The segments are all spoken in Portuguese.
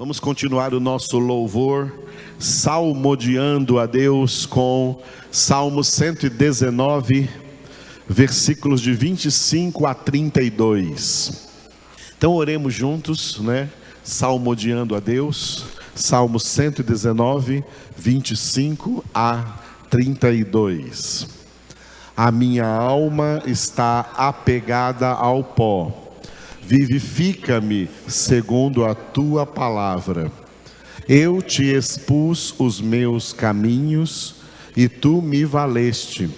Vamos continuar o nosso louvor, salmodiando a Deus com Salmo 119, versículos de 25 a 32. Então oremos juntos, salmodiando a Deus, Salmo 119, 25 a 32. A minha alma está apegada ao pó. Vivifica-me segundo a tua palavra. Eu te expus os meus caminhos e tu me valeste.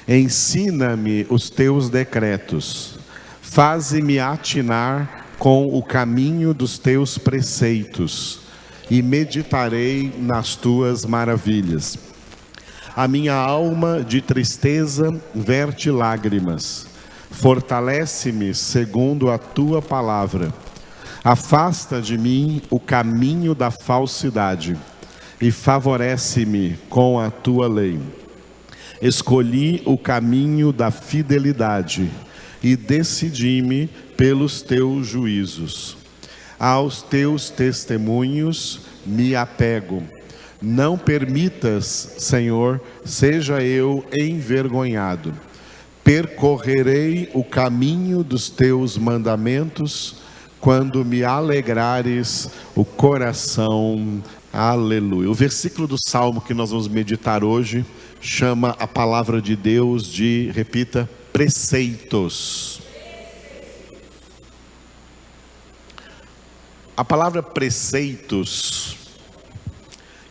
Ensina-me os teus decretos. Faze-me atinar com o caminho dos teus preceitos e meditarei nas tuas maravilhas. A minha alma de tristeza verte lágrimas. Fortalece-me segundo a tua palavra. Afasta de mim o caminho da falsidade e favorece-me com a tua lei. Escolhi o caminho da fidelidade e decidi-me pelos teus juízos. Aos teus testemunhos me apego. Não permitas, Senhor, seja eu envergonhado. Percorrerei o caminho dos teus mandamentos, quando me alegrares o coração. Aleluia. O versículo do Salmo que nós vamos meditar hoje chama a palavra de Deus de, repita, preceitos. A palavra preceitos,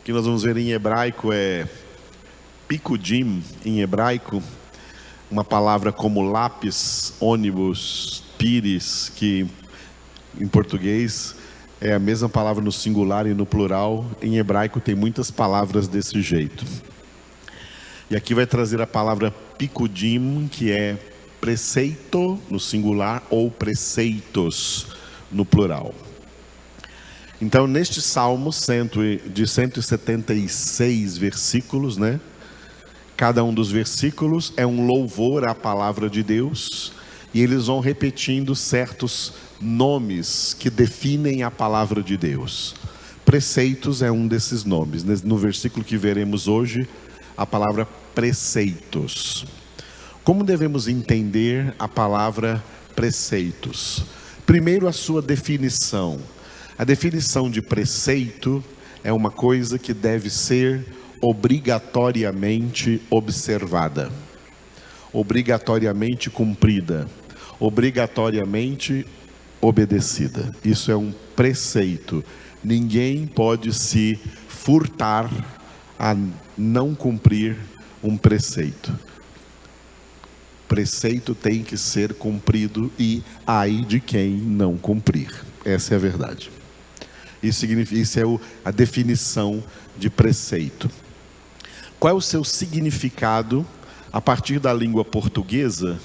que nós vamos ver em hebraico, é pikudim em hebraico. Uma palavra como lápis, ônibus, pires, que em português é a mesma palavra no singular e no plural. Em hebraico tem muitas palavras desse jeito. E aqui vai trazer a palavra pikudim, que é preceito no singular ou preceitos no plural. Então, neste Salmo de 176 versículos, cada um dos versículos é um louvor à palavra de Deus, e eles vão repetindo certos nomes que definem a palavra de Deus. Preceitos é um desses nomes. No versículo que veremos hoje, a palavra preceitos. Como devemos entender a palavra preceitos? Primeiro, a sua definição. A definição de preceito é uma coisa que deve ser obrigatoriamente observada, obrigatoriamente cumprida, obrigatoriamente obedecida. Isso é um preceito. Ninguém pode se furtar a não cumprir um preceito. Preceito tem que ser cumprido e ai de quem não cumprir. Essa é a verdade. Isso é a definição de preceito. Qual é o seu significado a partir da língua portuguesa?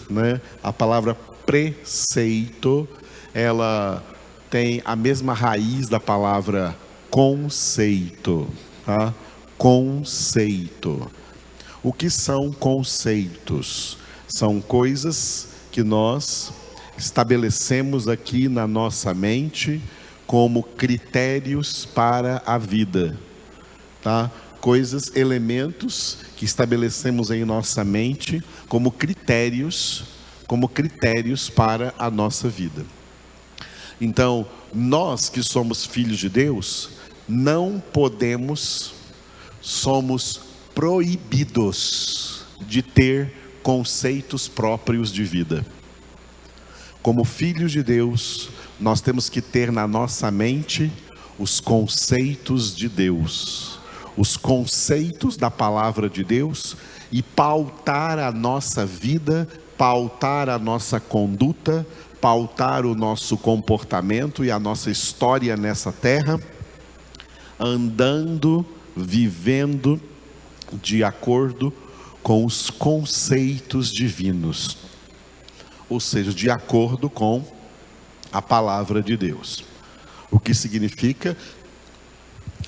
A palavra preceito, ela tem a mesma raiz da palavra conceito. Tá? Conceito. O que são conceitos? São coisas que nós estabelecemos aqui na nossa mente como critérios para a vida, tá? Coisas, elementos que estabelecemos em nossa mente como critérios para a nossa vida. Então, nós que somos filhos de Deus, não podemos, somos proibidos de ter conceitos próprios de vida. Como filhos de Deus, nós temos que ter na nossa mente os conceitos de Deus, os conceitos da palavra de Deus, e pautar a nossa vida, pautar a nossa conduta, pautar o nosso comportamento e a nossa história nessa terra, andando, vivendo de acordo com os conceitos divinos, ou seja, de acordo com a palavra de Deus. O que significa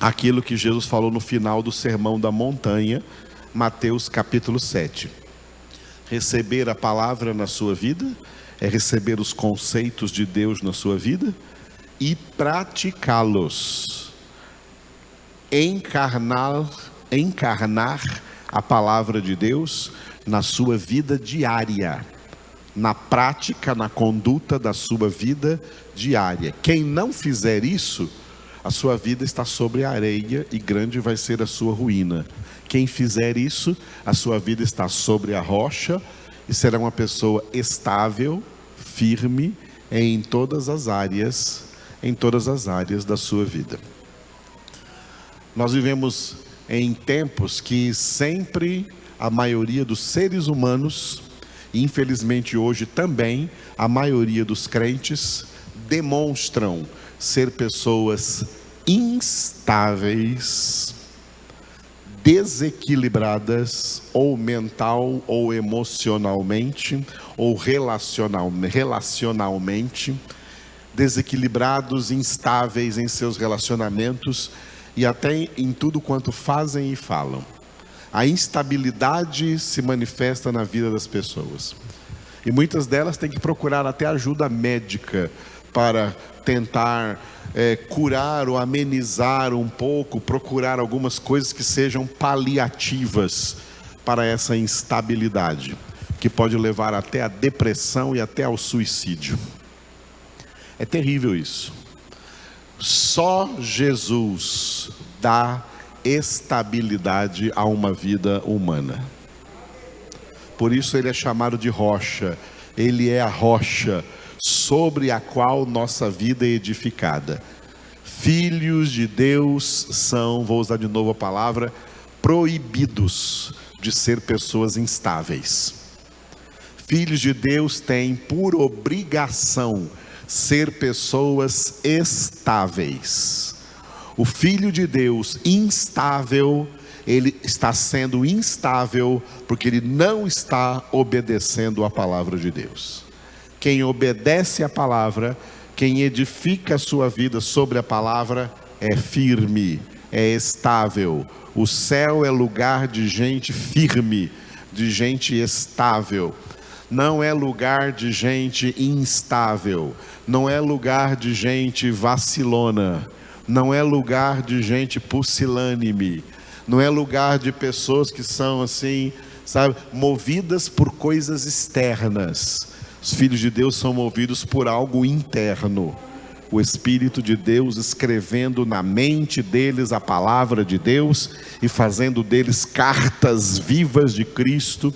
aquilo que Jesus falou no final do Sermão da Montanha, Mateus capítulo 7. Receber a palavra na sua vida é receber os conceitos de Deus na sua vida, e praticá-los. Encarnar a palavra de Deus na sua vida diária, na prática, na conduta da sua vida diária. Quem não fizer isso, a sua vida está sobre a areia e grande vai ser a sua ruína. Quem fizer isso, a sua vida está sobre a rocha e será uma pessoa estável, firme em todas as áreas da sua vida. Nós vivemos em tempos que sempre a maioria dos seres humanos, e infelizmente hoje também a maioria dos crentes, demonstram ser pessoas instáveis, desequilibradas, ou mental, ou emocionalmente, ou relacionalmente, desequilibrados, instáveis em seus relacionamentos e até em tudo quanto fazem e falam. A instabilidade se manifesta na vida das pessoas. E muitas delas têm que procurar até ajuda médica para tentar curar ou amenizar um pouco, procurar algumas coisas que sejam paliativas para essa instabilidade, que pode levar até a depressão e até ao suicídio. É terrível isso. Só Jesus dá estabilidade a uma vida humana. Por isso ele é chamado de rocha. Ele é a rocha sobre a qual nossa vida é edificada. Filhos de Deus são, vou usar de novo a palavra, proibidos de ser pessoas instáveis. Filhos de Deus têm por obrigação ser pessoas estáveis. O filho de Deus instável, ele está sendo instável porque ele não está obedecendo a palavra de Deus. Quem obedece a palavra, quem edifica a sua vida sobre a palavra, é firme, é estável. O céu é lugar de gente firme, de gente estável. Não é lugar de gente instável, não é lugar de gente vacilona, não é lugar de gente pusilânime, não é lugar de pessoas que são assim, sabe, movidas por coisas externas. Os filhos de Deus são movidos por algo interno. O Espírito de Deus escrevendo na mente deles a palavra de Deus e fazendo deles cartas vivas de Cristo,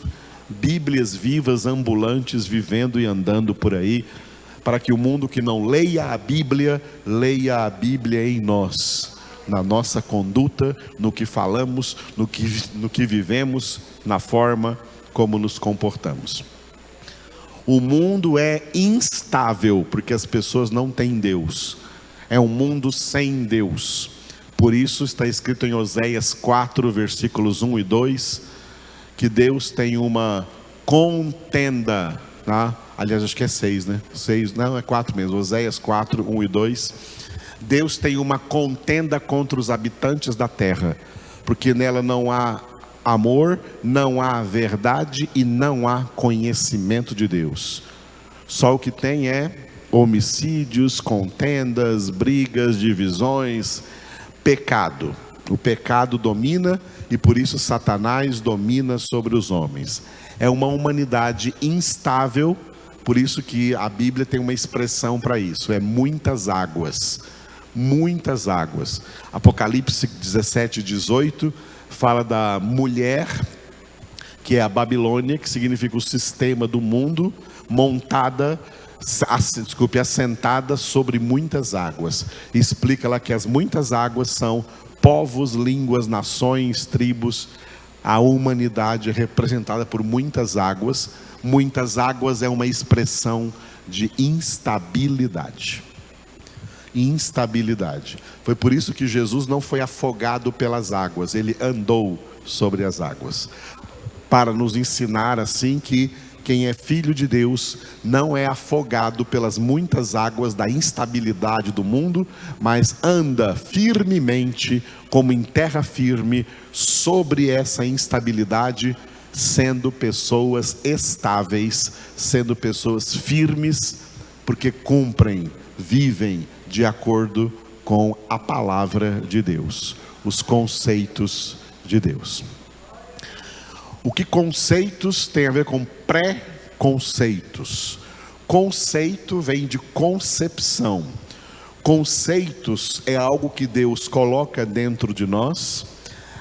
Bíblias vivas, ambulantes, vivendo e andando por aí, para que o mundo que não leia a Bíblia em nós, na nossa conduta, no que falamos, no que vivemos, na forma como nos comportamos. O mundo é instável, porque as pessoas não têm Deus. É um mundo sem Deus. Por isso está escrito em Oséias 4, versículos 1 e 2, que Deus tem uma contenda, tá? Aliás, acho que é 6, né? 6, não, é 4 mesmo. Oséias 4, 1 e 2. Deus tem uma contenda contra os habitantes da terra, porque nela não há amor, não há verdade e não há conhecimento de Deus. Só o que tem é homicídios, contendas, brigas, divisões, pecado. O pecado domina e por isso Satanás domina sobre os homens. É uma humanidade instável, por isso que a Bíblia tem uma expressão para isso, é muitas águas. Muitas águas. Apocalipse 17, 18 fala da mulher, que é a Babilônia, que significa o sistema do mundo, assentada sobre muitas águas. E explica lá que as muitas águas são povos, línguas, nações, tribos. A humanidade é representada por muitas águas. Muitas águas é uma expressão de instabilidade. Instabilidade. Foi por isso que Jesus não foi afogado pelas águas, ele andou sobre as águas, para nos ensinar assim que quem é filho de Deus não é afogado pelas muitas águas da instabilidade do mundo, mas anda firmemente, como em terra firme, sobre essa instabilidade, sendo pessoas estáveis, sendo pessoas firmes, porque cumprem, vivem de acordo com a palavra de Deus, os conceitos de Deus. O que conceitos tem a ver com pré-conceitos? Conceito vem de concepção. Conceitos é algo que Deus coloca dentro de nós,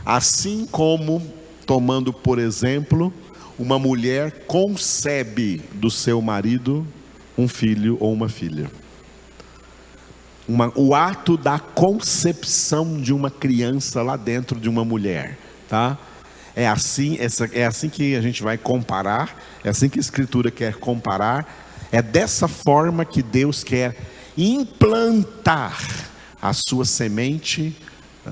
assim como, tomando por exemplo, uma mulher concebe do seu marido um filho ou uma filha. O ato da concepção de uma criança lá dentro de uma mulher, tá? É assim que a gente vai comparar, é assim que a Escritura quer comparar, é dessa forma que Deus quer implantar a sua semente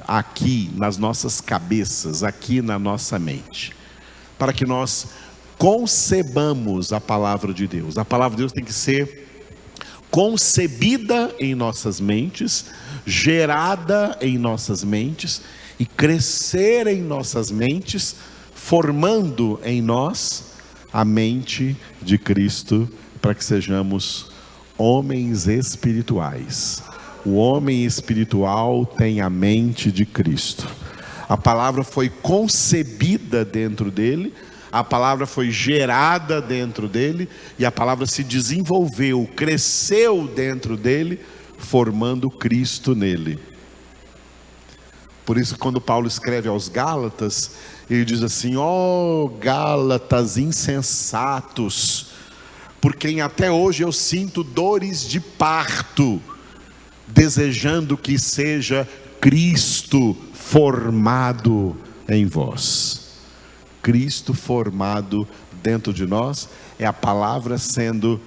aqui nas nossas cabeças, aqui na nossa mente, para que nós concebamos a palavra de Deus. A palavra de Deus tem que ser concebida em nossas mentes, gerada em nossas mentes e crescer em nossas mentes, formando em nós a mente de Cristo, para que sejamos homens espirituais. O homem espiritual tem a mente de Cristo. A palavra foi concebida dentro dele, a palavra foi gerada dentro dele, e a palavra se desenvolveu, cresceu dentro dele, formando Cristo nele. Por isso, quando Paulo escreve aos Gálatas, ele diz assim: ó Gálatas insensatos, por quem até hoje eu sinto dores de parto, desejando que seja Cristo formado em vós. Cristo formado dentro de nós é a palavra sendo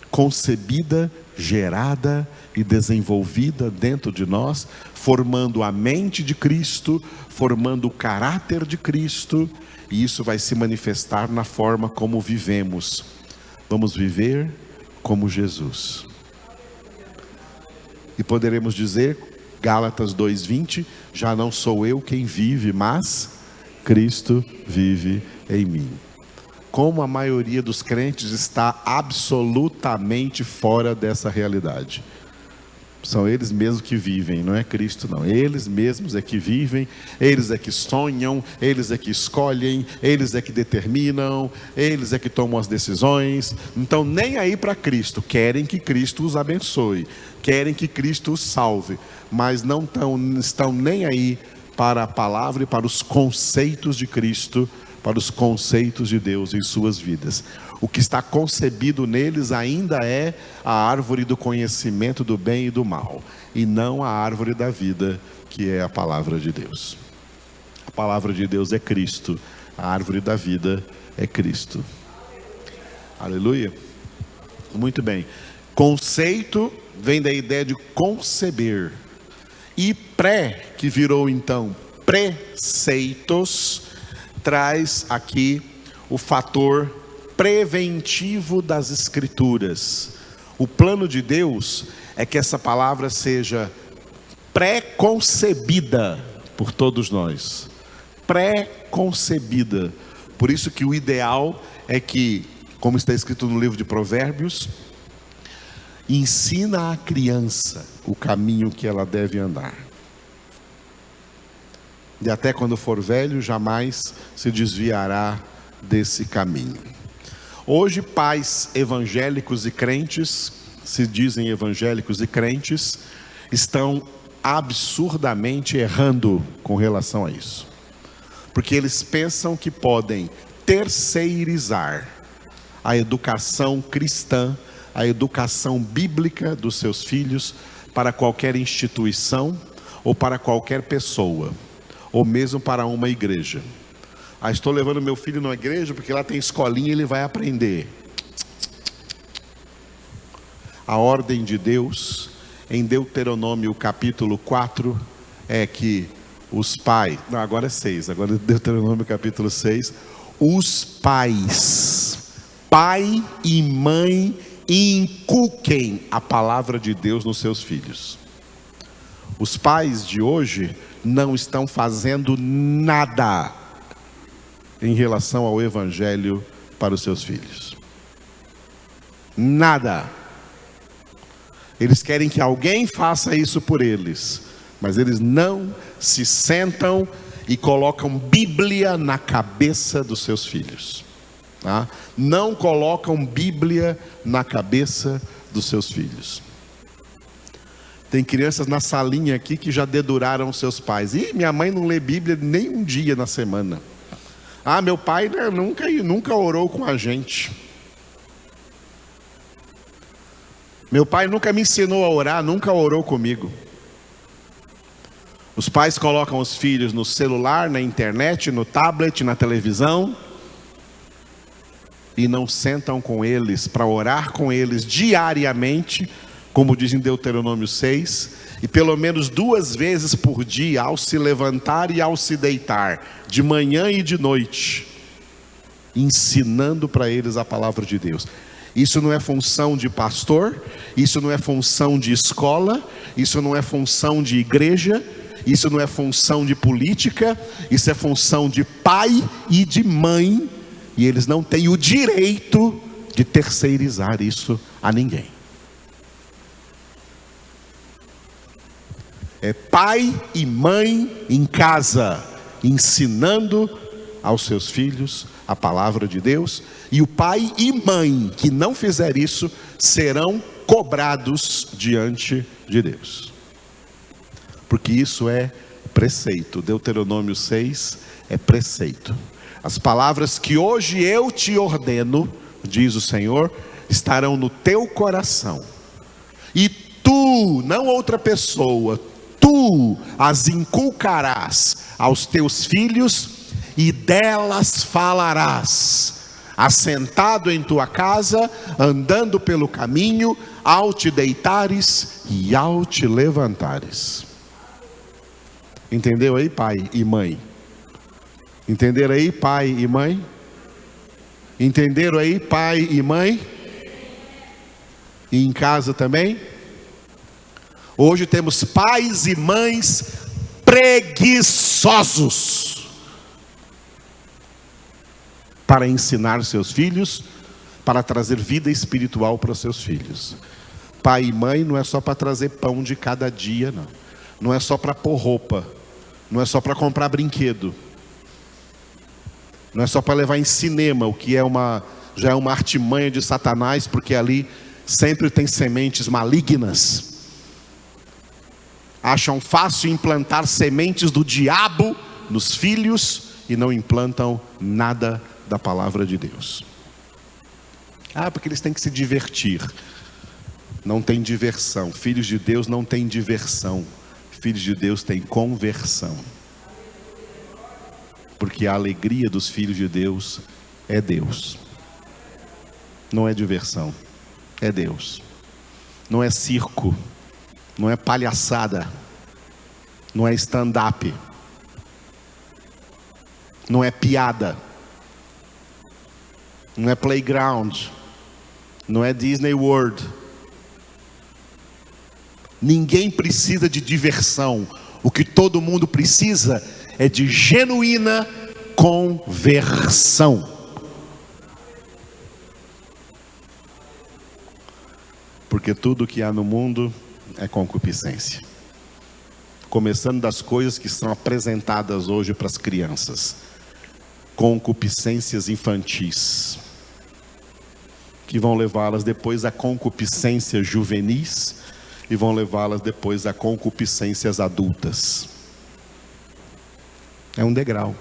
concebida, gerada e desenvolvida dentro de nós, formando a mente de Cristo, formando o caráter de Cristo, e isso vai se manifestar na forma como vivemos. Vamos viver como Jesus. E poderemos dizer, Gálatas 2:20, já não sou eu quem vive, mas Cristo vive em mim. Como a maioria dos crentes está absolutamente fora dessa realidade. São eles mesmos que vivem, não é Cristo não. Eles mesmos é que vivem, eles é que sonham, eles é que escolhem, eles é que determinam, eles é que tomam as decisões. Então nem aí para Cristo, querem que Cristo os abençoe, querem que Cristo os salve, mas não estão nem aí para a palavra e para os conceitos de Cristo, para os conceitos de Deus em suas vidas. O que está concebido neles ainda é a árvore do conhecimento do bem e do mal, e não a árvore da vida, que é a palavra de Deus. A palavra de Deus é Cristo, a árvore da vida é Cristo. Aleluia. Muito bem. Conceito vem da ideia de conceber. E pré, que virou então preceitos, traz aqui o fator preventivo das Escrituras. O plano de Deus é que essa palavra seja pré-concebida por todos nós. Pré-concebida. Por isso que o ideal é que, como está escrito no livro de Provérbios, ensina à criança o caminho que ela deve andar. E até quando for velho, jamais se desviará desse caminho. Hoje, pais evangélicos e crentes, se dizem evangélicos e crentes, estão absurdamente errando com relação a isso. Porque eles pensam que podem terceirizar a educação cristã, a educação bíblica dos seus filhos para qualquer instituição ou para qualquer pessoa, ou mesmo para uma igreja. Estou levando meu filho numa igreja porque lá tem escolinha e ele vai aprender. A ordem de Deus, em Deuteronômio capítulo 4, é que os pais, não, agora é 6, agora é Deuteronômio capítulo 6, os pais, pai e mãe, inculquem a palavra de Deus nos seus filhos. Os pais de hoje não estão fazendo nada em relação ao evangelho para os seus filhos. Nada. Eles querem que alguém faça isso por eles, mas eles não se sentam e colocam Bíblia na cabeça dos seus filhos. Tá? Não colocam Bíblia na cabeça dos seus filhos. Tem crianças na salinha aqui que já deduraram seus pais. E minha mãe não lê Bíblia nem um dia na semana. Ah, meu pai nunca orou com a gente. Meu pai nunca me ensinou a orar, nunca orou comigo. Os pais colocam os filhos no celular, na internet, no tablet, na televisão, e não sentam com eles para orar com eles diariamente, como diz em Deuteronômio 6, e pelo menos 2 vezes por dia, ao se levantar e ao se deitar, de manhã e de noite, ensinando para eles a palavra de Deus. Isso não é função de pastor, isso não é função de escola, isso não é função de igreja, isso não é função de política, isso é função de pai e de mãe, e eles não têm o direito de terceirizar isso a ninguém. É pai e mãe em casa, ensinando aos seus filhos a palavra de Deus, e o pai e mãe que não fizer isso, serão cobrados diante de Deus. Porque isso é preceito. Deuteronômio 6 é preceito. As palavras que hoje eu te ordeno, diz o Senhor, estarão no teu coração. E tu, não outra pessoa, tu as inculcarás aos teus filhos e delas falarás, assentado em tua casa, andando pelo caminho, ao te deitares e ao te levantares. Entendeu aí, pai e mãe? Entenderam aí, pai e mãe? Entenderam aí, pai e mãe? E em casa também? Hoje temos pais e mães preguiçosos para ensinar seus filhos, para trazer vida espiritual para os seus filhos. Pai e mãe não é só para trazer pão de cada dia, não. Não é só para pôr roupa, não é só para comprar brinquedo, não é só para levar em cinema, o que já é uma artimanha de Satanás, porque ali sempre tem sementes malignas. Acham fácil implantar sementes do diabo nos filhos e não implantam nada da palavra de Deus. Ah, porque eles têm que se divertir. Não tem diversão. Filhos de Deus não têm diversão. Filhos de Deus têm conversão. Porque a alegria dos filhos de Deus é Deus. Não é diversão, é Deus. Não é circo, não é palhaçada, não é stand-up, não é piada, não é playground, não é Disney World. Ninguém precisa de diversão. O que todo mundo precisa é de genuína conversão. Porque tudo que há no mundo é concupiscência. Começando das coisas que são apresentadas hoje para as crianças. Concupiscências infantis, que vão levá-las depois a concupiscências juvenis, e vão levá-las depois a concupiscências adultas. É um degrau.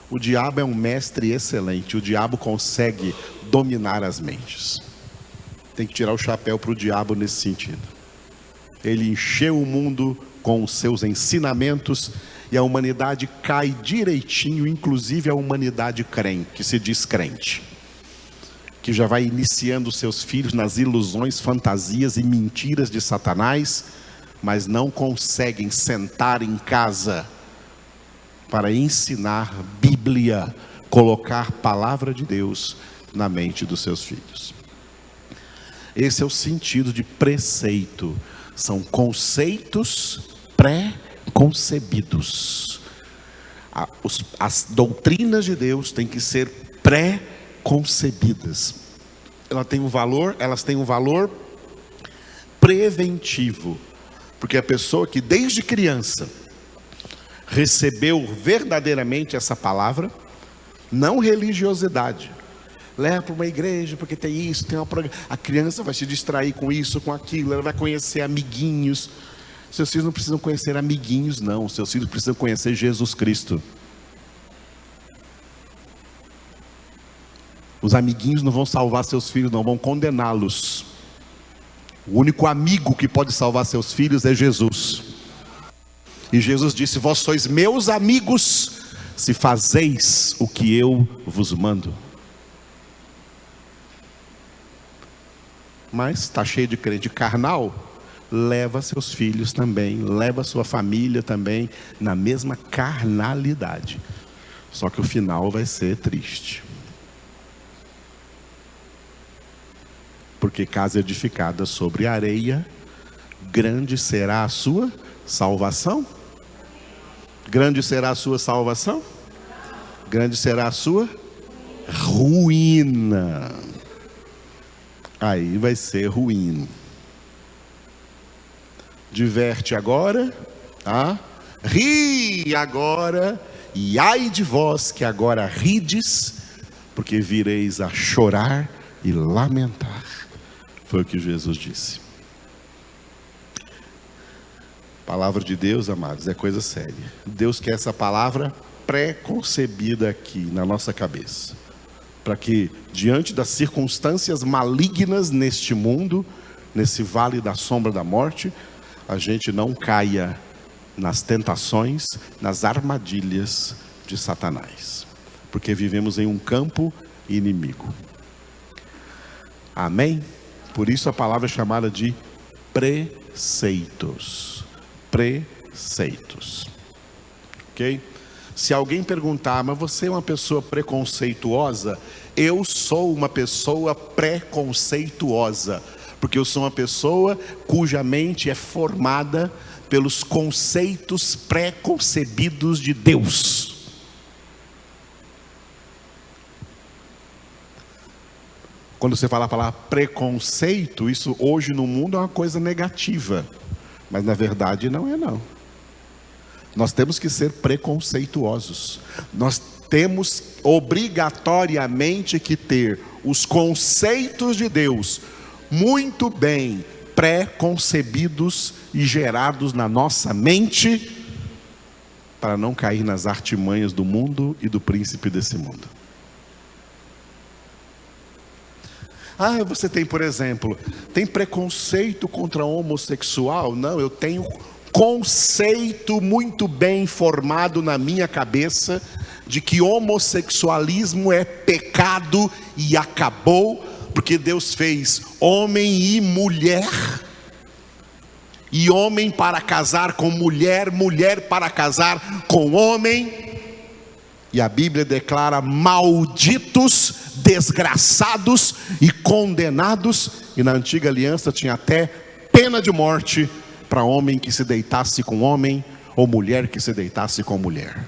O diabo é um mestre excelente. O diabo consegue dominar as mentes. Tem que tirar o chapéu para o diabo nesse sentido. Ele encheu o mundo com os seus ensinamentos e a humanidade cai direitinho, inclusive a humanidade crente, que se diz crente, que já vai iniciando seus filhos nas ilusões, fantasias e mentiras de Satanás, mas não conseguem sentar em casa para ensinar Bíblia, colocar palavra de Deus na mente dos seus filhos. Esse é o sentido de preceito. São conceitos pré-concebidos. As doutrinas de Deus têm que ser pré-concebidas. Elas têm um valor preventivo. Porque a pessoa que desde criança recebeu verdadeiramente essa palavra, não religiosidade, leva para uma igreja porque tem isso, tem uma a criança vai se distrair com isso, com aquilo, ela vai conhecer amiguinhos. Seus filhos não precisam conhecer amiguinhos, não. Seus filhos precisam conhecer Jesus Cristo. Os amiguinhos não vão salvar seus filhos, não, vão condená-los. O único amigo que pode salvar seus filhos é Jesus. E Jesus disse: vós sois meus amigos, se fazeis o que eu vos mando. Mas está cheio de crente carnal, leva seus filhos também, leva sua família também, na mesma carnalidade. Só que o final vai ser triste. Porque casa edificada sobre areia, grande será a sua salvação? Grande será a sua salvação? Grande será a sua ruína. Aí vai ser ruim. Diverte agora, ri agora, e ai de vós que agora rides, porque vireis a chorar e lamentar. Foi o que Jesus disse. Palavra de Deus, amados, é coisa séria. Deus quer essa palavra pré-concebida aqui na nossa cabeça, para que diante das circunstâncias malignas neste mundo, nesse vale da sombra da morte, a gente não caia nas tentações, nas armadilhas de Satanás, porque vivemos em um campo inimigo. Amém? Por isso a palavra é chamada de preceitos. Preceitos. Ok? Se alguém perguntar, mas você é uma pessoa preconceituosa? Eu sou uma pessoa preconceituosa, porque eu sou uma pessoa cuja mente é formada pelos conceitos pré-concebidos de Deus. Quando você fala a palavra preconceito, isso hoje no mundo é uma coisa negativa, mas na verdade não é não. Nós temos que ser preconceituosos. Nós temos obrigatoriamente que ter os conceitos de Deus muito bem pré-concebidos e gerados na nossa mente, para não cair nas artimanhas do mundo e do príncipe desse mundo. Você tem, por exemplo, tem preconceito contra homossexual? Não, eu tenho conceito muito bem formado na minha cabeça de que homossexualismo é pecado e acabou, porque Deus fez homem e mulher, e homem para casar com mulher, mulher para casar com homem, e a Bíblia declara malditos, desgraçados e condenados, e na antiga aliança tinha até pena de morte para homem que se deitasse com homem, ou mulher que se deitasse com mulher.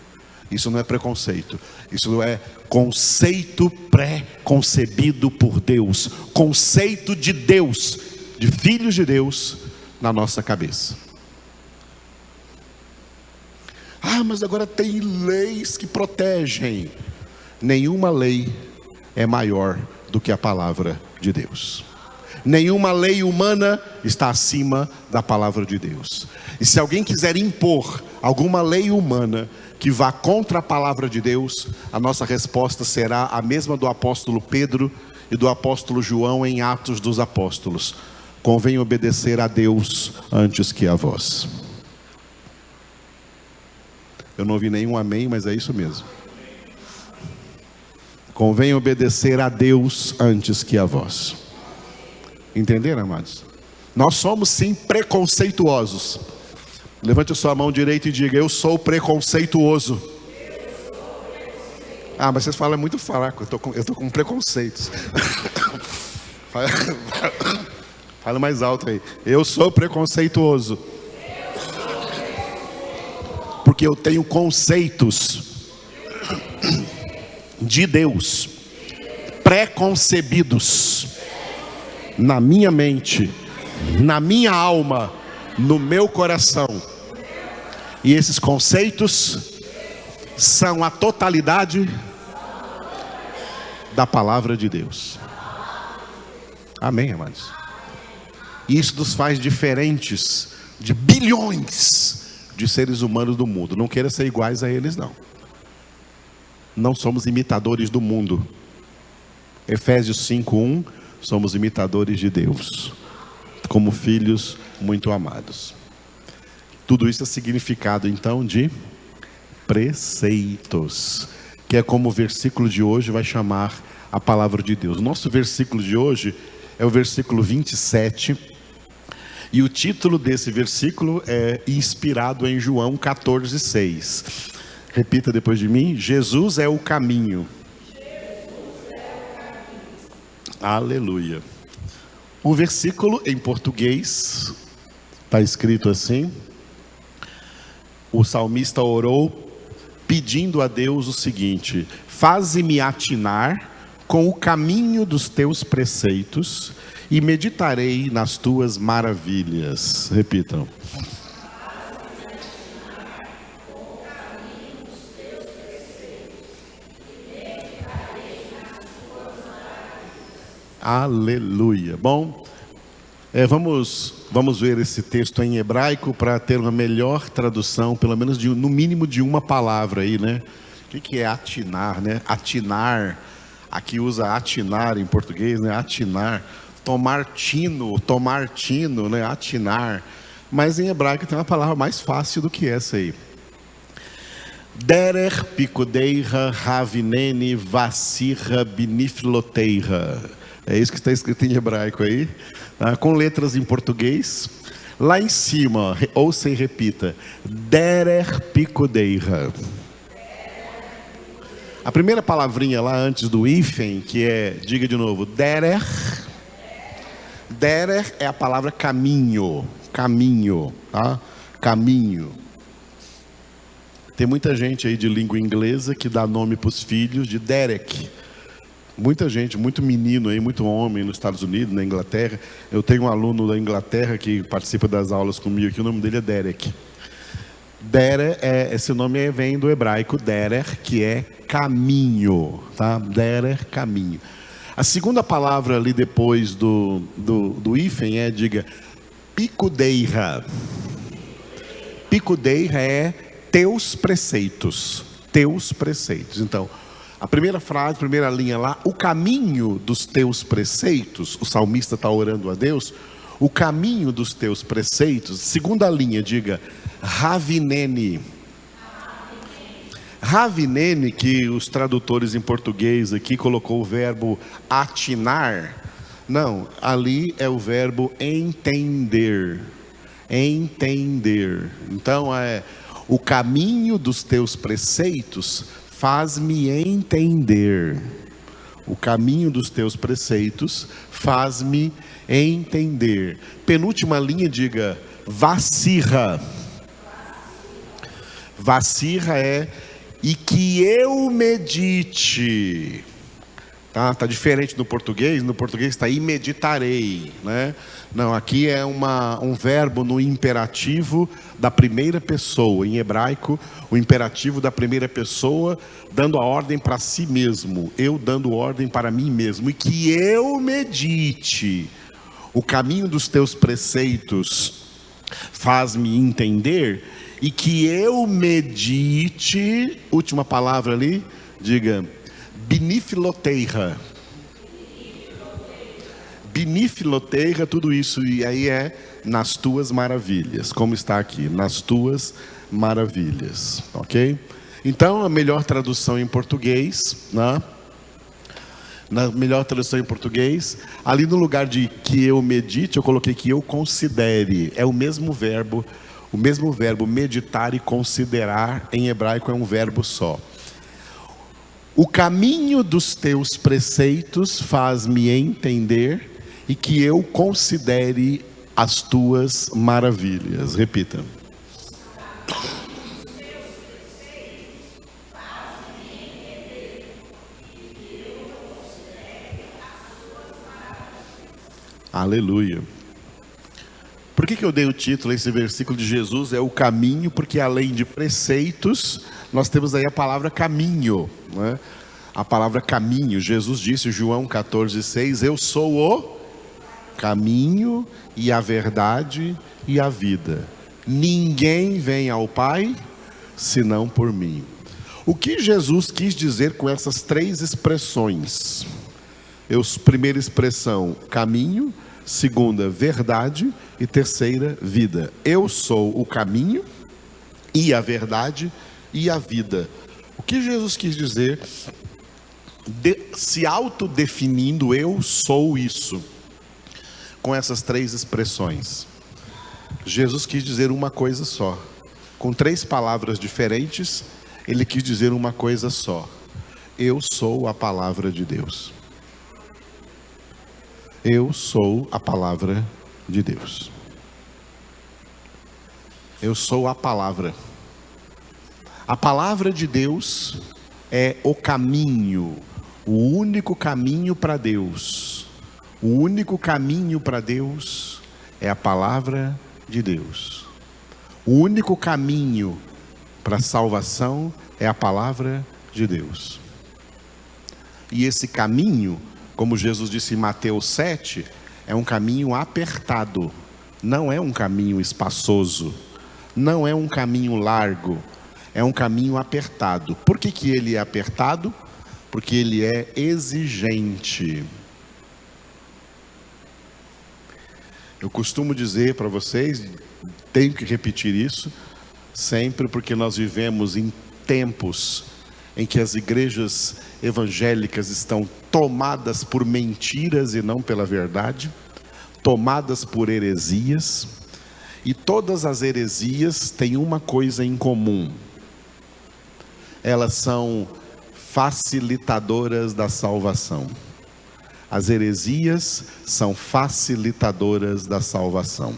Isso não é preconceito, isso é conceito pré-concebido por Deus, conceito de Deus, de filhos de Deus na nossa cabeça. Mas agora tem leis que protegem. Nenhuma lei é maior do que a palavra de Deus. Nenhuma lei humana está acima da palavra de Deus. E se alguém quiser impor alguma lei humana que vá contra a palavra de Deus, a nossa resposta será a mesma do apóstolo Pedro e do apóstolo João em Atos dos Apóstolos: convém obedecer a Deus antes que a vós. Eu não ouvi nenhum amém, mas é isso mesmo. Convém obedecer a Deus antes que a vós. Entenderam, amados? Nós somos sim preconceituosos. Levante a sua mão direita e diga: eu sou preconceituoso. Mas vocês falam muito fraco. Eu estou com preconceitos. Fala mais alto aí. Eu sou preconceituoso. Porque eu tenho conceitos de Deus preconcebidos na minha mente, na minha alma, no meu coração. E esses conceitos são a totalidade da palavra de Deus. Amém, amados? Isso nos faz diferentes de bilhões de seres humanos do mundo. Não queira ser iguais a eles, não. Não somos imitadores do mundo. Efésios 5:1, somos imitadores de Deus, como filhos muito amados. Tudo isso é significado então de preceitos, que é como o versículo de hoje vai chamar a palavra de Deus. Nosso versículo de hoje é o versículo 27, e o título desse versículo é inspirado em João 14:6. Repita depois de mim: Jesus é o caminho. Aleluia. O versículo em português está escrito assim: o salmista orou pedindo a Deus o seguinte: faze-me atinar com o caminho dos teus preceitos e meditarei nas tuas maravilhas. Repitam. Aleluia. Bom, vamos ver esse texto em hebraico para ter uma melhor tradução, pelo menos no mínimo de uma palavra aí, né? O que é atinar, né? Atinar, aqui usa atinar em português, né? Atinar, tomar tino, né? Atinar. Mas em hebraico tem uma palavra mais fácil do que essa aí. Derer pikudeira ravinene vassirra binifloteira. É isso que está escrito em hebraico aí, tá? Com letras em português. Lá em cima, ouça e repita: Derer pikudeira. A primeira palavrinha lá antes do hífen, que é, diga de novo, Derer. Derer é a palavra caminho, tá? Caminho. Tem muita gente aí de língua inglesa que dá nome para os filhos de Derek. Muita gente, muito menino aí, muito homem nos Estados Unidos, na Inglaterra. Eu tenho um aluno da Inglaterra que participa das aulas comigo aqui, o nome dele é Derek. Derek, esse nome vem do hebraico Derer, que é caminho, tá? Derer, caminho. A segunda palavra ali depois do hífen diga, picudeira. Picudeira é teus preceitos. Teus preceitos. Então, a primeira frase, primeira linha lá, o caminho dos teus preceitos, o salmista está orando a Deus, o caminho dos teus preceitos. Segunda linha, diga, ravinene. Ravinene, que os tradutores em português aqui colocou o verbo atinar. Não, ali é o verbo entender. Entender. Então o caminho dos teus preceitos faz-me entender. O caminho dos teus preceitos faz-me entender. Penúltima linha, diga, vassirra. Vassirra é e que eu medite. Tá diferente do português. No português está e meditarei, né? Não, aqui é um verbo no imperativo da primeira pessoa. Em hebraico, o imperativo da primeira pessoa dando a ordem para si mesmo. Eu dando ordem para mim mesmo. E que eu medite. O caminho dos teus preceitos faz-me entender. E que eu medite. Última palavra ali, diga, binifloteira. Binifloteira, tudo isso, e aí é nas tuas maravilhas, como está aqui, nas tuas maravilhas, ok? Então, a melhor tradução em português, né? Na melhor tradução em português, ali no lugar de que eu medite, eu coloquei que eu considere, é o mesmo verbo meditar e considerar, em hebraico é um verbo só. O caminho dos teus preceitos faz-me entender e que eu considere as tuas maravilhas. Repita. Aleluia. Por que eu dei o título a esse versículo de Jesus? É o caminho, porque além de preceitos, nós temos aí a palavra caminho, né? A palavra caminho, Jesus disse, João 14,6, eu sou o caminho e a verdade e a vida. Ninguém vem ao Pai, senão por mim. O que Jesus quis dizer com essas três expressões? Primeira expressão, caminho. Segunda, verdade. E terceira, vida. Eu sou o caminho e a verdade e a vida. O que Jesus quis dizer, se autodefinindo, eu sou isso, com essas três expressões? Jesus quis dizer uma coisa só. Com três palavras diferentes, ele quis dizer uma coisa só. Eu sou a palavra de Deus. Eu sou a palavra de Deus. Eu sou a palavra. A palavra de Deus é o caminho, o único caminho para Deus. O único caminho para Deus é a palavra de Deus. O único caminho para a salvação é a palavra de Deus. E esse caminho, como Jesus disse em Mateus 7, é um caminho apertado, não é um caminho espaçoso, não é um caminho largo, é um caminho apertado. Por que ele é apertado? Porque ele é exigente. Eu costumo dizer para vocês, tenho que repetir isso sempre, porque nós vivemos em tempos em que as igrejas evangélicas estão tomadas por mentiras e não pela verdade, tomadas por heresias, e todas as heresias têm uma coisa em comum: elas são facilitadoras da salvação. As heresias são facilitadoras da salvação.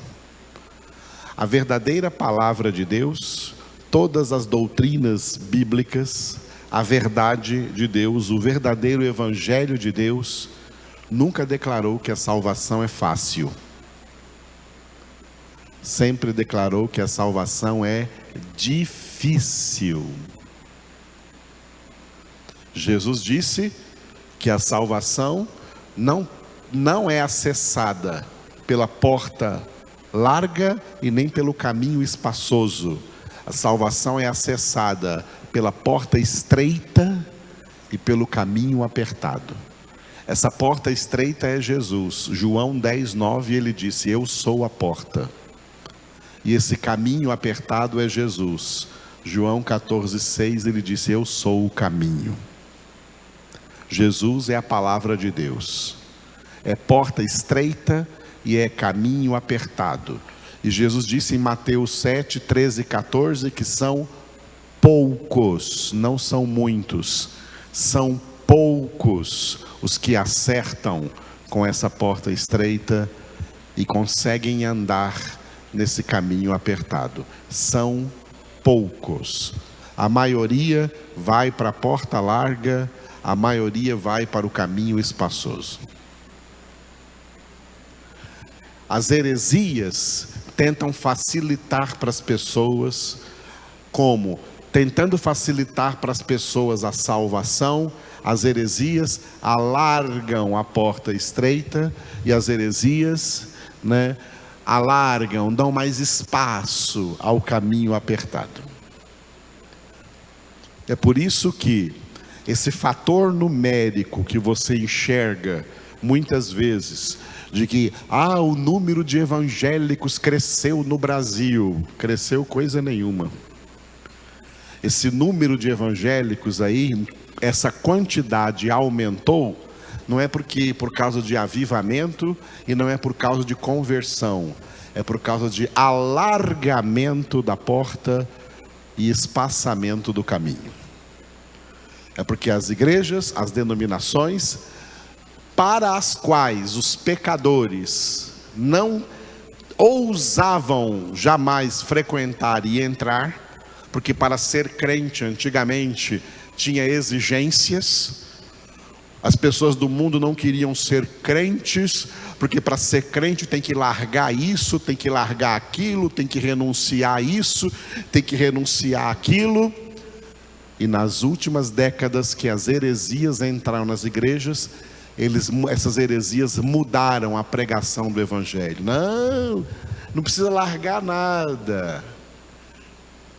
A verdadeira palavra de Deus, todas as doutrinas bíblicas, a verdade de Deus, o verdadeiro evangelho de Deus, nunca declarou que a salvação é fácil. Sempre declarou que a salvação é difícil. Jesus disse que a salvação não é acessada pela porta larga e nem pelo caminho espaçoso. A salvação é acessada pela porta estreita e pelo caminho apertado. Essa porta estreita é Jesus. João 10:9, ele disse, eu sou a porta. E esse caminho apertado é Jesus. João 14:6, ele disse, eu sou o caminho. Jesus é a palavra de Deus. É porta estreita e é caminho apertado. E Jesus disse em Mateus 7, 13 e 14 que são poucos, não são muitos, são poucos os que acertam com essa porta estreita e conseguem andar nesse caminho apertado. São poucos. A maioria vai para a porta larga, a maioria vai para o caminho espaçoso. As heresias tentam facilitar para as pessoas, como? Tentando facilitar para as pessoas a salvação, as heresias alargam a porta estreita e as heresias, alargam, dão mais espaço ao caminho apertado. É por isso que esse fator numérico que você enxerga muitas vezes, de que o número de evangélicos cresceu no Brasil, cresceu coisa nenhuma. Esse número de evangélicos aí, essa quantidade aumentou, não é por causa de avivamento e não é por causa de conversão, é por causa de alargamento da porta e espaçamento do caminho. É porque as igrejas, as denominações, para as quais os pecadores não ousavam jamais frequentar e entrar, porque para ser crente antigamente tinha exigências, As pessoas do mundo não queriam ser crentes, porque para ser crente tem que largar isso, tem que largar aquilo, tem que renunciar a isso, tem que renunciar aquilo. E nas últimas décadas que as heresias entraram nas igrejas, essas heresias mudaram a pregação do evangelho. Não precisa largar nada.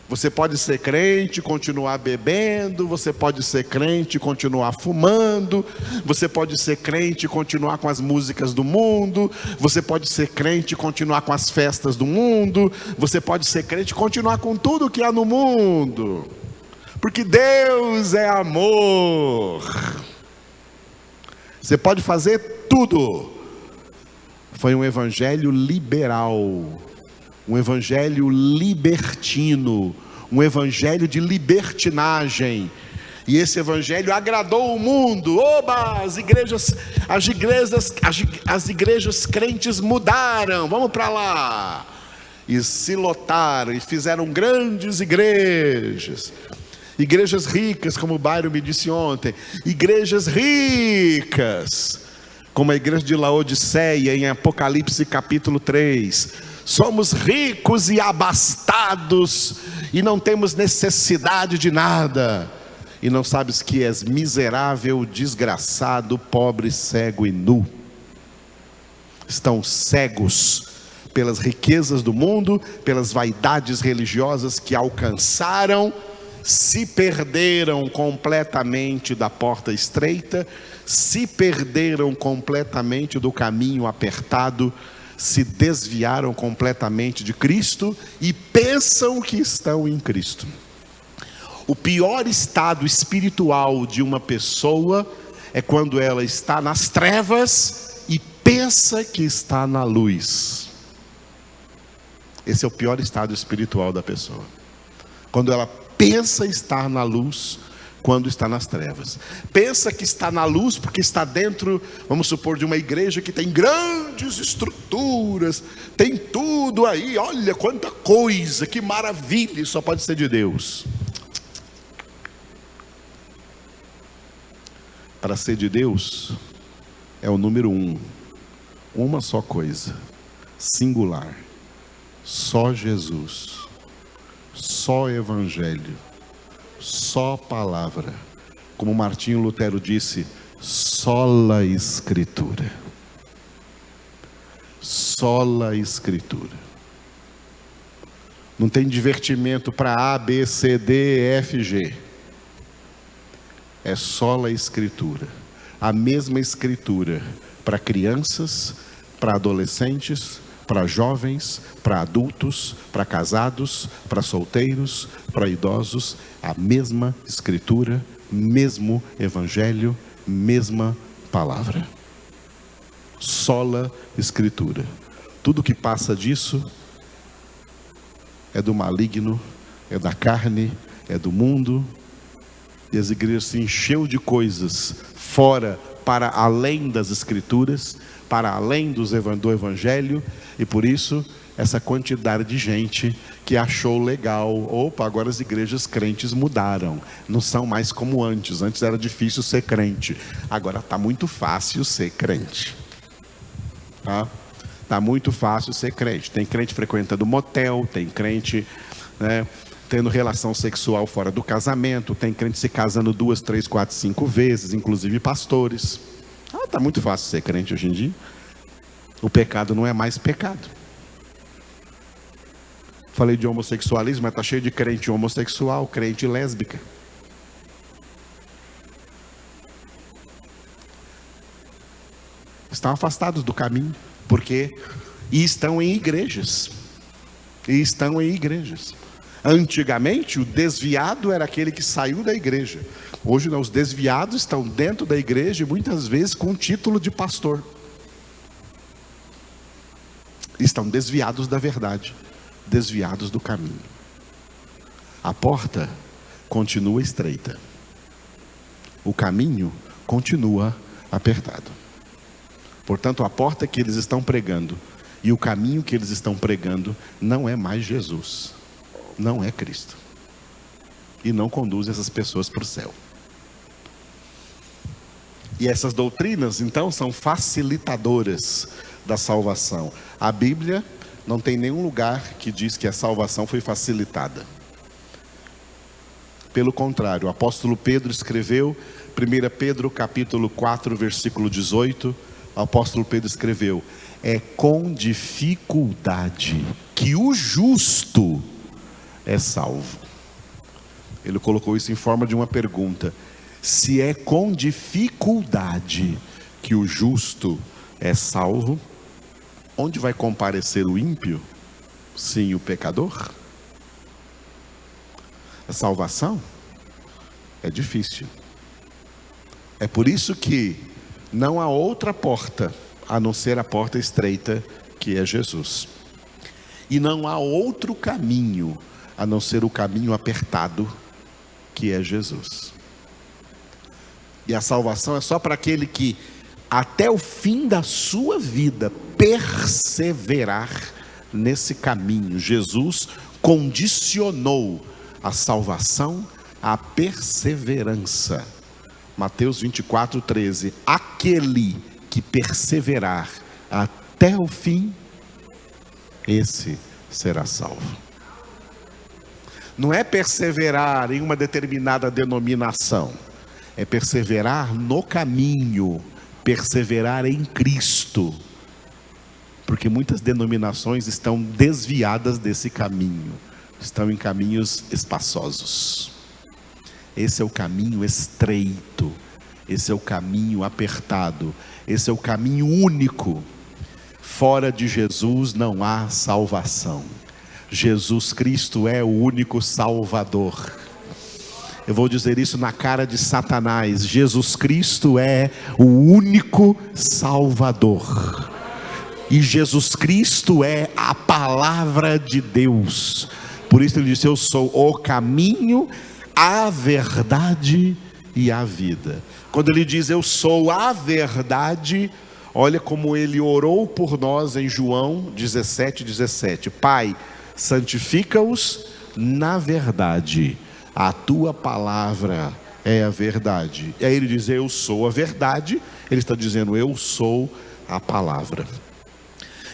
Você pode ser crente e continuar bebendo, você pode ser crente e continuar fumando, você pode ser crente e continuar com as músicas do mundo, você pode ser crente e continuar com as festas do mundo, você pode ser crente e continuar com tudo que há no mundo, porque Deus é amor. Você pode fazer tudo. Foi um evangelho liberal, um evangelho libertino, um evangelho de libertinagem. E esse evangelho agradou o mundo. Oba, as igrejas crentes mudaram, vamos para lá. E se lotaram e fizeram grandes igrejas. Igrejas ricas, como o Bairro me disse ontem. Igrejas ricas, como a igreja de Laodiceia em Apocalipse capítulo 3. Somos ricos e abastados e não temos necessidade de nada. E não sabes que és miserável, desgraçado, pobre, cego e nu. Estão cegos pelas riquezas do mundo, pelas vaidades religiosas que alcançaram, se perderam completamente da porta estreita, se perderam completamente do caminho apertado, se desviaram completamente de Cristo e pensam que estão em Cristo. O pior estado espiritual de uma pessoa é quando ela está nas trevas e pensa que está na luz. Esse é o pior estado espiritual da pessoa. Quando ela pensa estar na luz, quando está nas trevas. Pensa que está na luz porque está dentro, vamos supor, de uma igreja que tem grandes estruturas, tem tudo aí, olha quanta coisa, que maravilha, isso só pode ser de Deus. Para ser de Deus, é o número 1, uma só coisa, singular, só Jesus, só Evangelho, só palavra. Como Martinho Lutero disse, sola Escritura. Sola Escritura. Não tem divertimento para A, B, C, D, E, F, G. É sola Escritura. A mesma Escritura para crianças, para adolescentes, para jovens, para adultos, para casados, para solteiros, para idosos, a mesma Escritura, mesmo Evangelho, mesma palavra. Sola Escritura. Tudo que passa disso é do maligno, é da carne, é do mundo. E as igrejas se encheu de coisas fora, para além das Escrituras, para além do Evangelho, e por isso essa quantidade de gente que achou legal, opa, agora as igrejas crentes mudaram, não são mais como antes era difícil ser crente, agora está muito fácil ser crente, tá? Está muito fácil ser crente, tem crente frequentando motel, tem crente, tendo relação sexual fora do casamento, tem crente se casando 2, 3, 4, 5 vezes, inclusive pastores. Está muito fácil ser crente hoje em dia. O pecado não é mais pecado. Falei de homossexualismo, mas está cheio de crente homossexual, crente lésbica. Estão afastados do caminho, porque estão em igrejas. Antigamente, o desviado era aquele que saiu da igreja. Hoje não, os desviados estão dentro da igreja e muitas vezes com o título de pastor. Estão desviados da verdade, desviados do caminho. A porta continua estreita. O caminho continua apertado. Portanto, a porta que eles estão pregando e o caminho que eles estão pregando não é mais Jesus. Não é Cristo. E não conduz essas pessoas para o céu. E essas doutrinas, então, são facilitadoras da salvação. A Bíblia não tem nenhum lugar que diz que a salvação foi facilitada. Pelo contrário, o apóstolo Pedro escreveu, 1 Pedro capítulo 4, versículo 18, o apóstolo Pedro escreveu: é com dificuldade que o justo é salvo. Ele colocou isso em forma de uma pergunta: se é com dificuldade que o justo é salvo, onde vai comparecer o ímpio? Sim, o pecador? A salvação é difícil. É por isso que não há outra porta a não ser a porta estreita, que é Jesus. E não há outro caminho a não ser o caminho apertado, que é Jesus. E a salvação é só para aquele que, até o fim da sua vida, perseverar nesse caminho. Jesus condicionou a salvação à perseverança. Mateus 24, 13. Aquele que perseverar até o fim, esse será salvo. Não é perseverar em uma determinada denominação, é perseverar no caminho, perseverar em Cristo. Porque muitas denominações estão desviadas desse caminho, estão em caminhos espaçosos. Esse é o caminho estreito, esse é o caminho apertado, esse é o caminho único. Fora de Jesus não há salvação. Jesus Cristo é o único Salvador. Eu vou dizer isso na cara de Satanás: Jesus Cristo é o único Salvador. E Jesus Cristo é a palavra de Deus. Por isso ele disse: eu sou o caminho, a verdade e a vida. Quando ele diz eu sou a verdade, olha como ele orou por nós em João 17:17. Pai, santifica-os na verdade, a tua palavra é a verdade. E aí ele diz eu sou a verdade, ele está dizendo eu sou a palavra.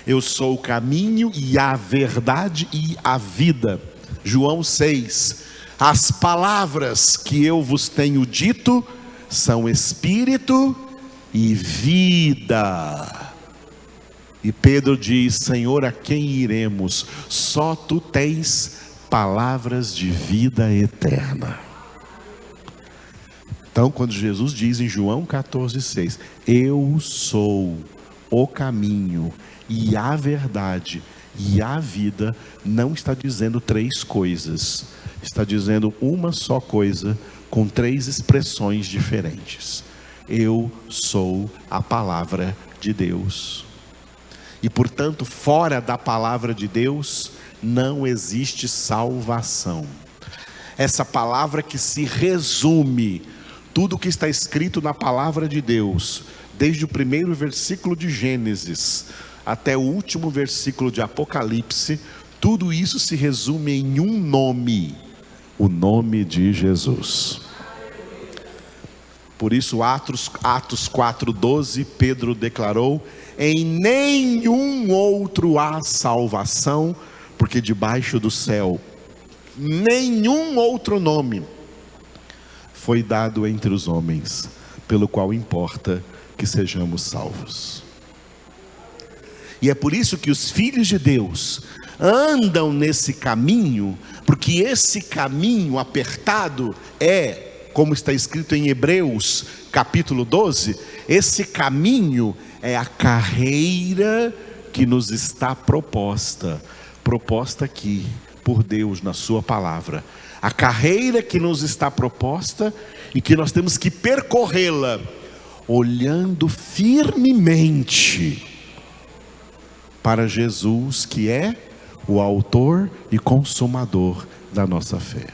Eu sou o caminho e a verdade e a vida. João 6. As palavras que eu vos tenho dito são espírito e vida. E Pedro diz: Senhor, a quem iremos? Só tu tens palavras de vida eterna. Então, quando Jesus diz em João 14,6: eu sou o caminho e a verdade e a vida, não está dizendo três coisas, está dizendo uma só coisa, com três expressões diferentes. Eu sou a palavra de Deus. E portanto, fora da palavra de Deus, não existe salvação. Essa palavra que se resume tudo o que está escrito na palavra de Deus, desde o primeiro versículo de Gênesis até o último versículo de Apocalipse, tudo isso se resume em um nome: o nome de Jesus. Por isso, Atos 4:12, Pedro declarou: em nenhum outro há salvação, porque debaixo do céu nenhum outro nome foi dado entre os homens, pelo qual importa que sejamos salvos. E é por isso que os filhos de Deus andam nesse caminho, porque esse caminho apertado é, como está escrito em Hebreus capítulo 12, esse caminho é a carreira que nos está proposta aqui por Deus na sua palavra. A carreira que nos está proposta e que nós temos que percorrê-la olhando firmemente para Jesus, que é o autor e consumador da nossa fé.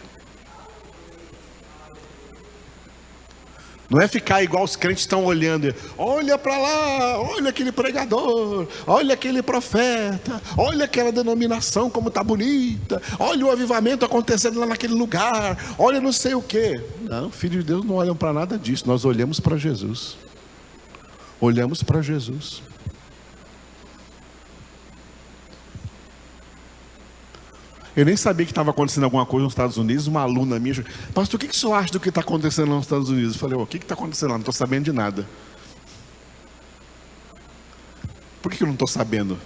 Não é ficar igual os crentes estão olhando: olha para lá, olha aquele pregador, olha aquele profeta, olha aquela denominação como está bonita, olha o avivamento acontecendo lá naquele lugar, olha não sei o que. Não, filhos de Deus não olham para nada disso, nós olhamos para Jesus. Olhamos para Jesus. Eu nem sabia que estava acontecendo alguma coisa nos Estados Unidos. Uma aluna minha, pastor, o que o senhor acha do que está acontecendo lá nos Estados Unidos? Eu falei, o que está acontecendo lá? Não estou sabendo de nada. Por que eu não estou sabendo?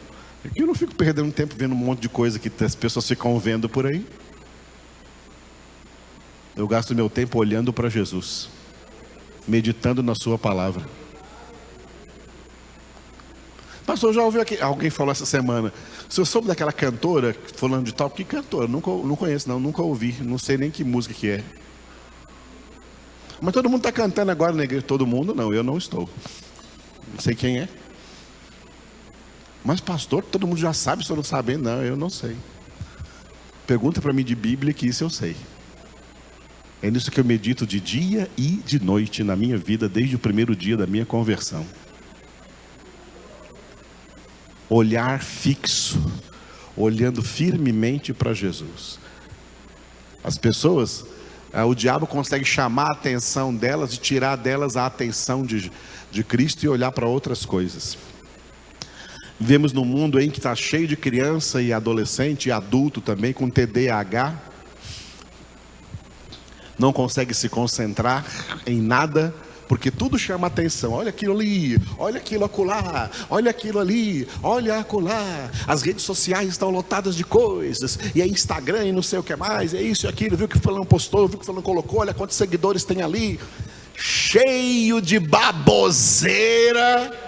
Porque eu não fico perdendo tempo vendo um monte de coisa que as pessoas ficam vendo por aí. Eu gasto meu tempo olhando para Jesus, meditando na sua palavra. Pastor, já ouviu aqui? Alguém falou essa semana. Se eu soube daquela cantora, falando de tal, que cantora? Não conheço não, nunca ouvi. Não sei nem que música que é. Mas todo mundo está cantando agora na igreja. Todo mundo não, eu não estou. Não sei quem é. Mas pastor, todo mundo já sabe, se eu não sabe. Não, eu não sei. Pergunta para mim de Bíblia que isso eu sei. É nisso que eu medito de dia e de noite na minha vida, desde o primeiro dia da minha conversão. Olhar fixo, olhando firmemente para Jesus. As pessoas, o diabo consegue chamar a atenção delas e tirar delas a atenção de Cristo e olhar para outras coisas. Vivemos num mundo em que está cheio de criança e adolescente e adulto também com TDAH. Não consegue se concentrar em nada, porque tudo chama atenção. Olha aquilo ali, olha aquilo acolá, olha aquilo ali, olha acolá. As redes sociais estão lotadas de coisas, e é Instagram e não sei o que mais, é isso e aquilo, viu que fulano postou, viu que fulano colocou, olha quantos seguidores tem ali. Cheio de baboseira.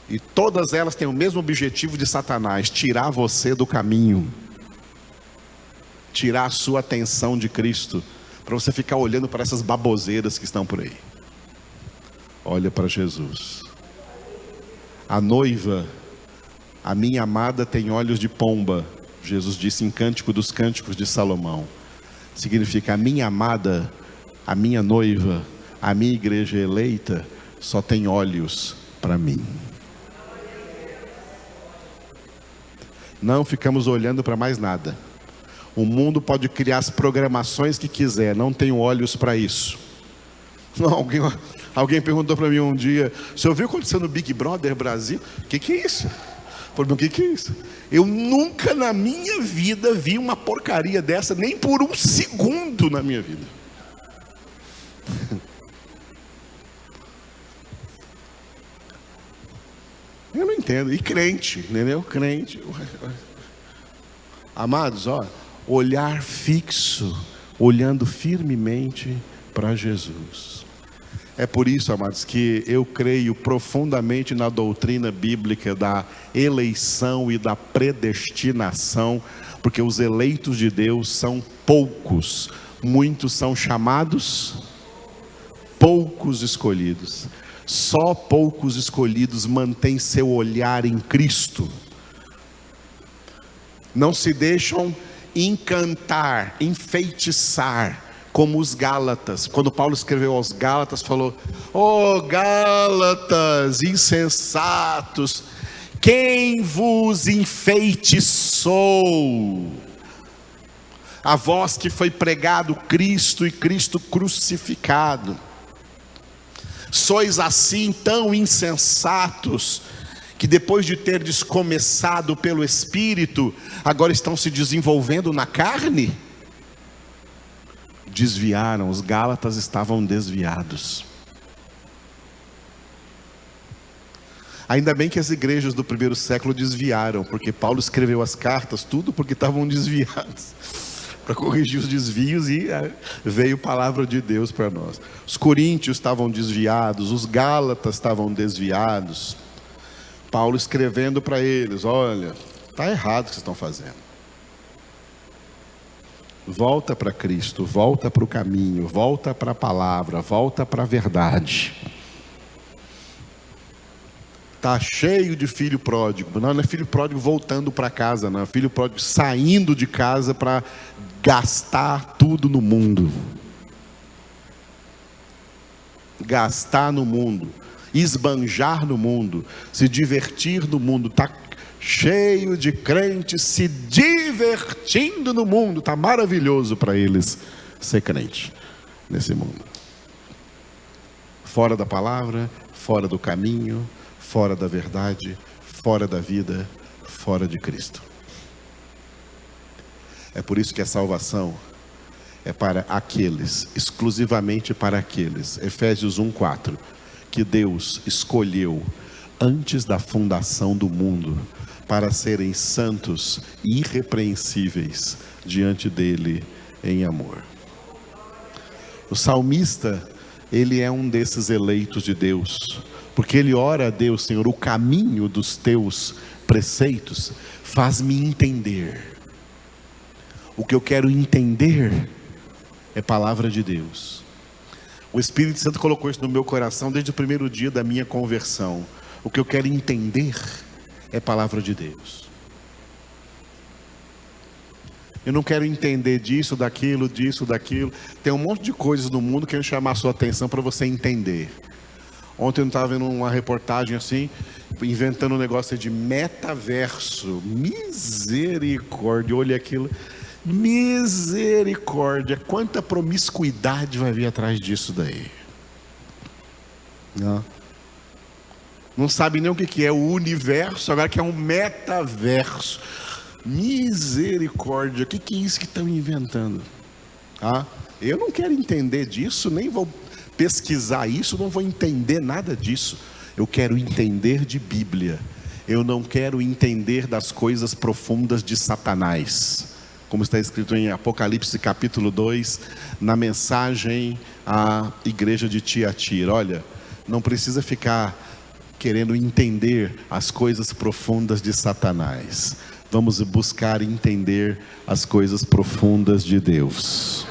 E todas elas têm o mesmo objetivo de Satanás: tirar você do caminho, tirar a sua atenção de Cristo, para você ficar olhando para essas baboseiras que estão por aí. Olha para Jesus. A noiva, a minha amada, tem olhos de pomba. Jesus disse em Cântico dos Cânticos de Salomão. Significa, a minha amada, a minha noiva, a minha igreja eleita, só tem olhos para mim. Não ficamos olhando para mais nada. O mundo pode criar as programações que quiser, não tenho olhos para isso. Não, alguém perguntou para mim um dia: você ouviu acontecendo no Big Brother Brasil? O que é isso? Eu falei, o que é isso? Eu nunca na minha vida vi uma porcaria dessa, nem por um segundo na minha vida. Eu não entendo. E crente, entendeu? Crente. Amados, olhar fixo, olhando firmemente para Jesus. É por isso, amados, que eu creio profundamente na doutrina bíblica da eleição e da predestinação, porque os eleitos de Deus são poucos, muitos são chamados, poucos escolhidos. Só poucos escolhidos mantêm seu olhar em Cristo. Não se deixam encantar, enfeitiçar, como os Gálatas. Quando Paulo escreveu aos Gálatas, falou: ó Gálatas insensatos, quem vos enfeitiçou? A vós que foi pregado Cristo e Cristo crucificado. Sois assim tão insensatos, que depois de terdes começado pelo Espírito, agora estão se desenvolvendo na carne? Desviaram, os Gálatas estavam desviados. Ainda bem que as igrejas do primeiro século desviaram, porque Paulo escreveu as cartas, tudo porque estavam desviados, para corrigir os desvios, e veio a palavra de Deus para nós. Os coríntios estavam desviados, os gálatas estavam desviados. Paulo escrevendo para eles: olha, está errado o que vocês estão fazendo. Volta para Cristo, volta para o caminho, volta para a palavra, volta para a verdade. Está cheio de filho pródigo. Não é filho pródigo voltando para casa, não. É filho pródigo saindo de casa para gastar tudo no mundo. Gastar no mundo, esbanjar no mundo, se divertir no mundo. Está cheio de crentes se divertindo no mundo. Está maravilhoso para eles ser crente nesse mundo. Fora da palavra, fora do caminho, fora da verdade, fora da vida, fora de Cristo. É por isso que a salvação é para aqueles, exclusivamente para aqueles, Efésios 1:4, que Deus escolheu antes da fundação do mundo, para serem santos e irrepreensíveis diante dele em amor. O salmista, ele é um desses eleitos de Deus, porque ele ora a Deus: Senhor, o caminho dos teus preceitos faz-me entender. O que eu quero entender é palavra de Deus. O Espírito Santo colocou isso no meu coração desde o primeiro dia da minha conversão. O que eu quero entender é palavra de Deus. Eu não quero entender disso, daquilo. Tem um monte de coisas no mundo que querem chamar a sua atenção para você entender. Ontem eu estava vendo uma reportagem assim, inventando um negócio de metaverso. Misericórdia, olha aquilo. Misericórdia, quanta promiscuidade vai vir atrás disso daí. Não sabe nem o que é o universo, agora que é um metaverso. Misericórdia, o que é isso que estão inventando? Eu não quero entender disso, nem vou pesquisar isso, não vou entender nada disso. Eu quero entender de Bíblia. Eu não quero entender das coisas profundas de Satanás, como está escrito em Apocalipse capítulo 2, na mensagem à igreja de Tiatira. Olha, não precisa ficar querendo entender as coisas profundas de Satanás. Vamos buscar entender as coisas profundas de Deus.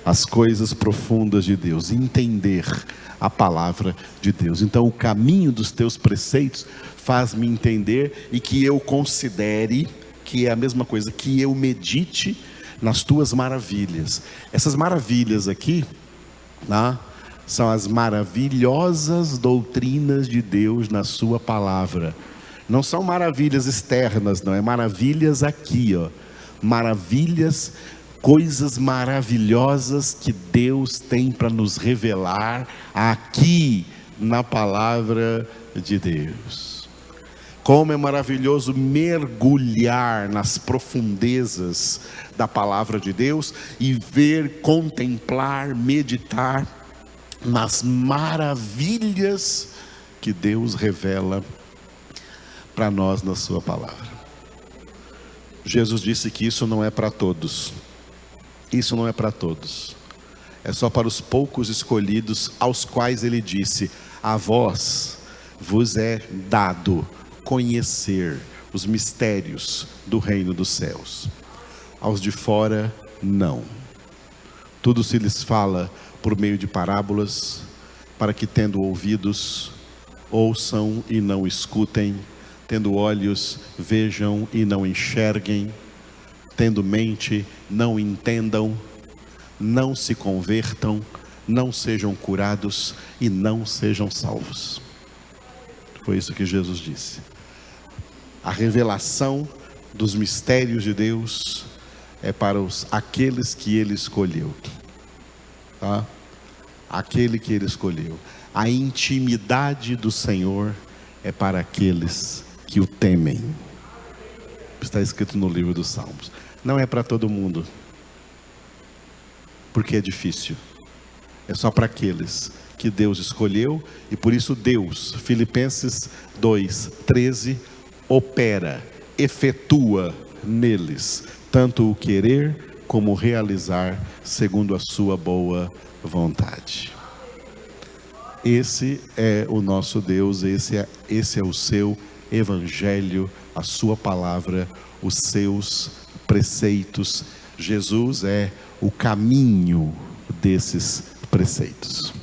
As coisas profundas de Deus, entender a palavra de Deus. Então, o caminho dos teus preceitos faz-me entender, e que eu considere, que é a mesma coisa, que eu medite nas tuas maravilhas. Essas maravilhas aqui, são as maravilhosas doutrinas de Deus na sua palavra. Não são maravilhas externas, não, é maravilhas aqui, maravilhas, coisas maravilhosas que Deus tem para nos revelar aqui na palavra de Deus. Como é maravilhoso mergulhar nas profundezas da palavra de Deus e ver, contemplar, meditar nas maravilhas que Deus revela para nós na sua palavra. Jesus disse que isso não é para todos. Isso não é para todos. É só para os poucos escolhidos, aos quais ele disse: a vós vos é dado conhecer os mistérios do reino dos céus. Aos de fora, não. Tudo se lhes fala por meio de parábolas, para que, tendo ouvidos, ouçam e não escutem, tendo olhos, vejam e não enxerguem, tendo mente, não entendam, não se convertam, não sejam curados e não sejam salvos. Foi isso que Jesus disse. A revelação dos mistérios de Deus é para aqueles que Ele escolheu. Aquele que Ele escolheu. A intimidade do Senhor é para aqueles que o temem. Está escrito no livro dos Salmos. Não é para todo mundo, porque é difícil. É só para aqueles que Deus escolheu, e por isso Deus, Filipenses 2:13, opera, efetua neles tanto o querer como o realizar segundo a sua boa vontade. Esse é o nosso Deus, esse é o seu evangelho, a sua palavra, os seus preceitos. Jesus é o caminho desses preceitos.